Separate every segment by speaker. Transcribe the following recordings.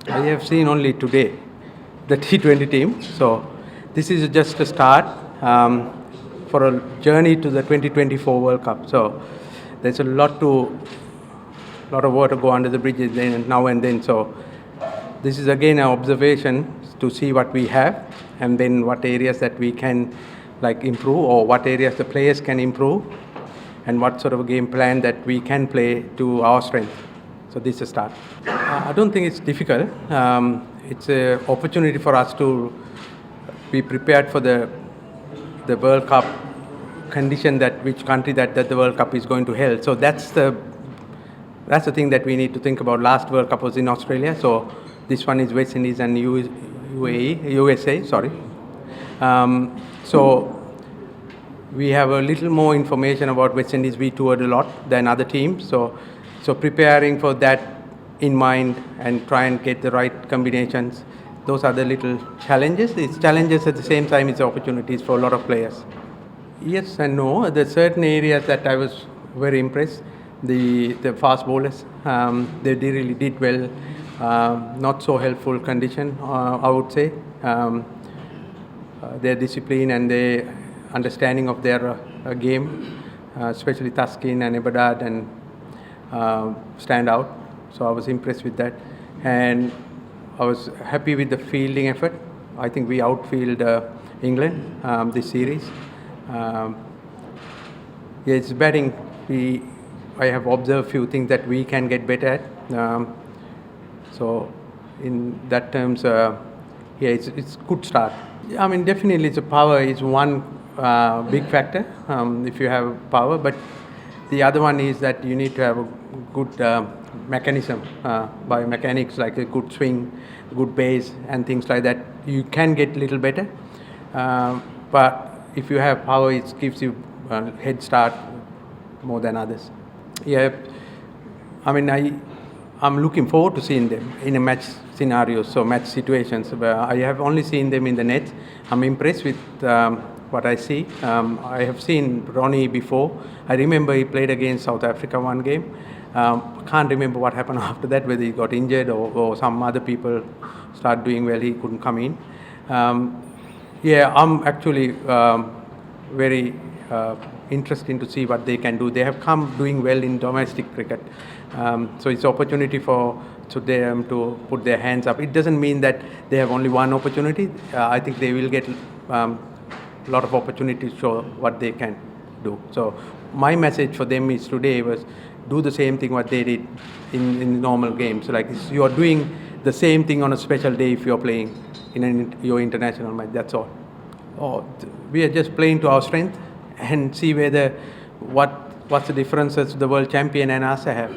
Speaker 1: I have seen only today the T20 team. So this is just a start for a journey to the 2024 World Cup. So there's a lot of water go under the bridges then, now and then. So this is again an observation to see what we have and then what areas that we can improve, or what areas the players can improve, and what sort of a game plan that we can play to our strength. So this is a start. I don't think it's difficult. It's an opportunity for us to be prepared for the World Cup condition, that which country that the World Cup is going to held. So that's the thing that we need to think about. Last World Cup was in Australia, so this one is West Indies and USA. Sorry. So we have a little more information about West Indies. We toured a lot than other teams, so preparing for that in mind and try and get the right combinations. Those are the little challenges. It's challenges at the same time. It's opportunities for a lot of players. Yes and no. There's certain areas that I was very impressed. The fast bowlers, they really did well. Not so helpful condition, I would say. Their discipline and their understanding of their game, especially Taskin and Ebadad, and stand out. So I was impressed with that, and I was happy with the fielding effort. I think we outfield England this series. It's batting. I have observed a few things that we can get better at. So in that terms, it's good start. I mean, definitely, the power is one big factor. If you have power, but the other one is that you need to have a good mechanism, biomechanics, like a good swing, good base, and things like that. You can get a little better, but if you have power, it gives you a head start more than others. Yeah, I mean, I'm looking forward to seeing them in a match scenario, so match situations. I have only seen them in the net. I'm impressed with what I see. I have seen Ronnie before. I remember he played against South Africa one game. Can't remember what happened after that, whether he got injured or some other people start doing well, he couldn't come in. I'm actually very interesting to see what they can do. They have come doing well in domestic cricket. So it's opportunity for them to put their hands up. It doesn't mean that they have only one opportunity. I think they will get a lot of opportunities to show what they can do. So my message for them is today was do the same thing what they did in normal games. Like you are doing the same thing on a special day if you're playing in your international match. That's all. We are just playing to our strength and see what's the differences the world champion and us have.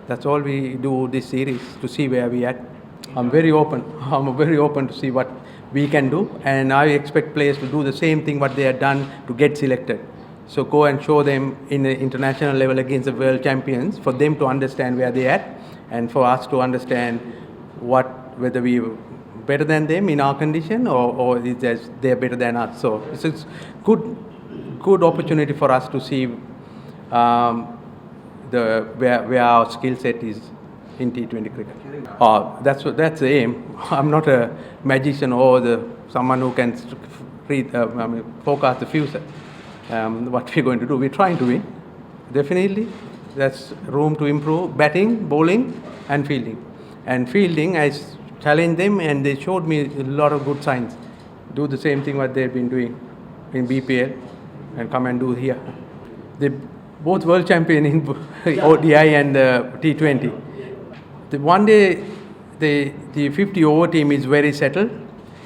Speaker 1: That's all we do this series, to see where we at. I'm very open to see what we can do, and I expect players to do the same thing what they have done to get selected. So go and show them in the international level against the world champions, for them to understand where they at, and for us to understand whether we better than them in our condition, or they're better than us. So it's a good opportunity for us to see where our skill set is in T20 cricket. That's the aim. I'm not a magician or someone who can forecast the future. What we're going to do, we're trying to win. Definitely, there's room to improve batting, bowling, and fielding. And fielding, I challenged them, and they showed me a lot of good signs. Do the same thing what they've been doing in BPL, and come and do here. They both world champion in ODI and T20. One day, the 50 over team is very settled,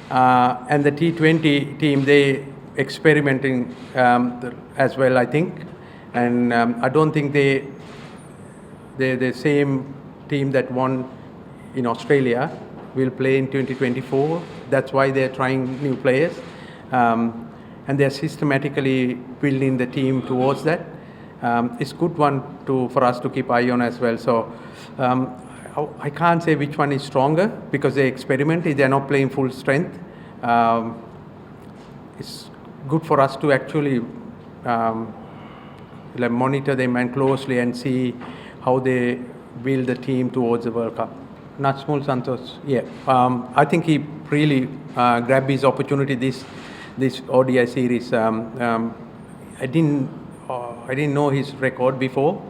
Speaker 1: and the T20 team, they experimenting as well, I think. And I don't think they're the same team that won in Australia will play in 2024. That's why they're trying new players, and they're systematically building the team towards that. It's good one for us to keep eye on as well. So I can't say which one is stronger, because they experiment. They're not playing full strength. It's good for us to actually monitor them and closely and see how they build the team towards the World Cup. Najmul Santosh, yeah. I think he really grabbed his opportunity this ODI series. I didn't know his record before.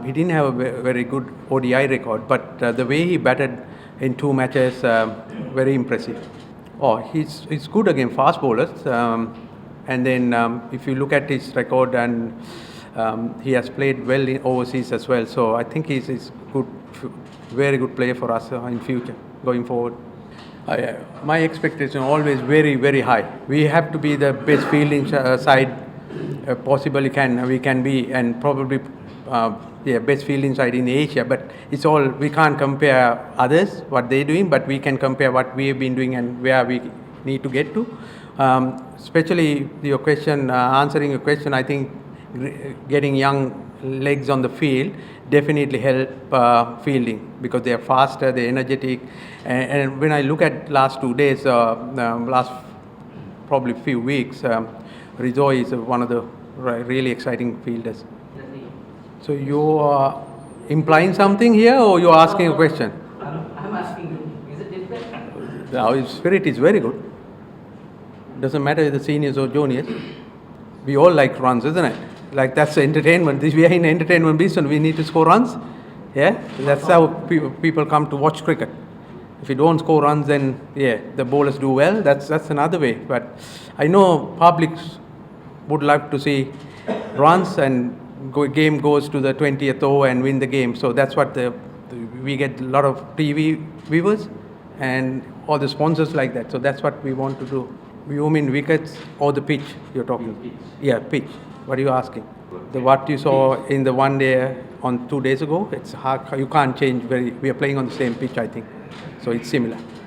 Speaker 1: He didn't have a very good ODI record, but the way he batted in 2 matches, very impressive. Oh, he's good against fast bowlers. And then if you look at his record, and he has played well in overseas as well. So I think he's good, very good player for us in future, going forward. My expectation always very, very high. We have to be the best fielding side possibly we can be, and probably best fielding side in Asia. But it's all, we can't compare others what they're doing, but we can compare what we have been doing and where we need to get to. Especially your question, answering your question, I think getting young legs on the field definitely help fielding, because they are faster, they're energetic. And when I look at last 2 days, last probably few weeks, Rizoy is one of the really exciting fielders. So you are implying something here, or you're asking a question?
Speaker 2: I'm asking you, is it different?
Speaker 1: Our spirit is very good. Doesn't matter if the seniors or juniors. We all like runs, isn't it? Like, that's the entertainment. We are in entertainment business. We need to score runs. Yeah, that's how people come to watch cricket. If you don't score runs, then the bowlers do well. That's another way. But I know publics would like to see runs, and game goes to the 20th over and win the game. So that's what we get a lot of TV viewers and all the sponsors like that. So that's what we want to do. You mean wickets or the pitch you're talking?
Speaker 2: Pitch.
Speaker 1: Yeah, pitch. What are you asking? What you saw in the 1 day on 2 days ago, it's hard. You can't change we are playing on the same pitch, I think. So it's similar.